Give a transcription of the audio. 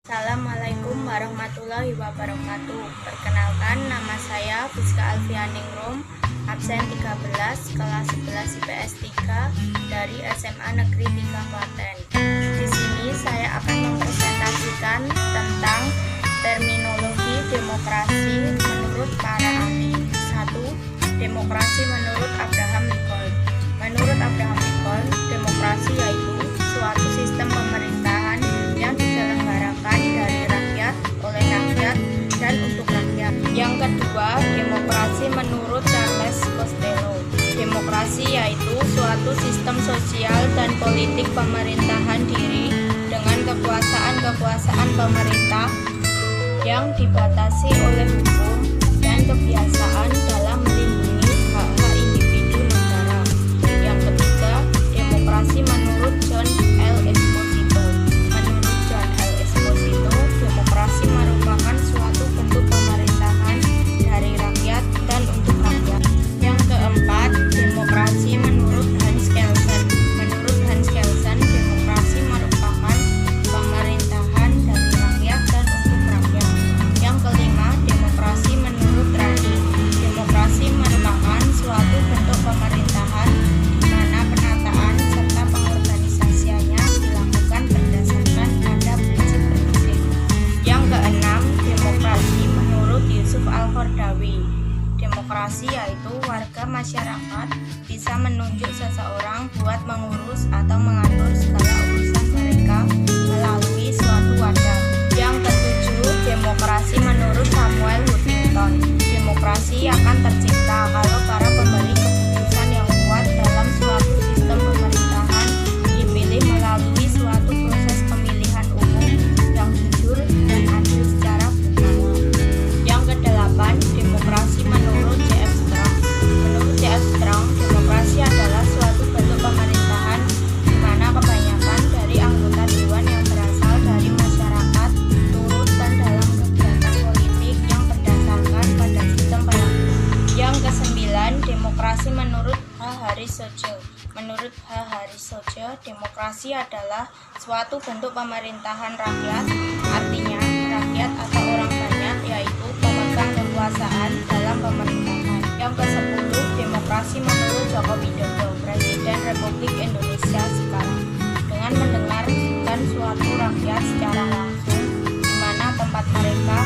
Assalamualaikum warahmatullahi wabarakatuh. Perkenalkan, nama saya Fiska Alfianingrum, absen 13, kelas 11 IPS 3 dari SMA Negeri 3 Klaten. Di sini saya akan mempresentasikan tentang terminologi demokrasi menurut para ahli. 1. Demokrasi menurut Abraham Lincoln. Menurut Abraham Lincoln, demokrasi yaitu suatu sistem pemerintahan yang diselenggarakan dari rakyat, oleh rakyat, dan untuk rakyat. Yang kedua, demokrasi menurut Charles Costello. Demokrasi yaitu suatu sistem sosial dan politik pemerintahan diri dengan kekuasaan pemerintah yang dibatasi oleh hukum dan kebiasaan dalam melindungi hak-hak individu negara. Yang ketiga, demokrasi menurut John L. Esposito. Menurut John L. Esposito, demokrasi merupakan suatu bentuk pemerintahan dari rakyat dan untuk rakyat. Yang keempat, demokrasi menurut Hans Kelsen. Menurut Hans Kelsen, demokrasi merupakan pemerintahan dari rakyat dan untuk rakyat. Yang kelima, demokrasi menurut Rani. Demokrasi merupakan suatu bentuk pemerintahan di mana penataan serta pengorganisasiannya dilakukan berdasarkan pada prinsip-prinsip. Yang keenam, demokrasi menurut Yusuf Al-Qaradawi. Demokrasi yaitu warga masyarakat bisa menunjuk seseorang buat mengurus atau mengatur segala urusan mereka melalui suatu wadah. Yang ketujuh, demokrasi menurut Samuel Huntington. Demokrasi akan tercipta kalau para pemberi keputusan yang kuat dalam suatu sistem pemerintahan dipilih melalui suatu proses pemilihan umum yang jujur dan adil secara bersama. Yang kedelapan, demokrasi menurut J.F. Strong. Menurut J.F. Strong, demokrasi adalah suatu bentuk pemerintahan di mana kebanyakan dari anggota dewan yang berasal dari masyarakat turut dan dalam kegiatan politik yang berdasarkan pada sistem pemerintahan. Yang kesembilan, demokrasi menurut H. Harissoje. Menurut H. Harissoje, demokrasi adalah suatu bentuk pemerintahan rakyat, artinya rakyat atau orang banyak yaitu pemegang kekuasaan dalam pemerintahan. Yang ke-10, demokrasi menurut Joko Widodo, Presiden Republik Indonesia sekarang, dengan mendengarkan suatu rakyat secara langsung, di mana tempat mereka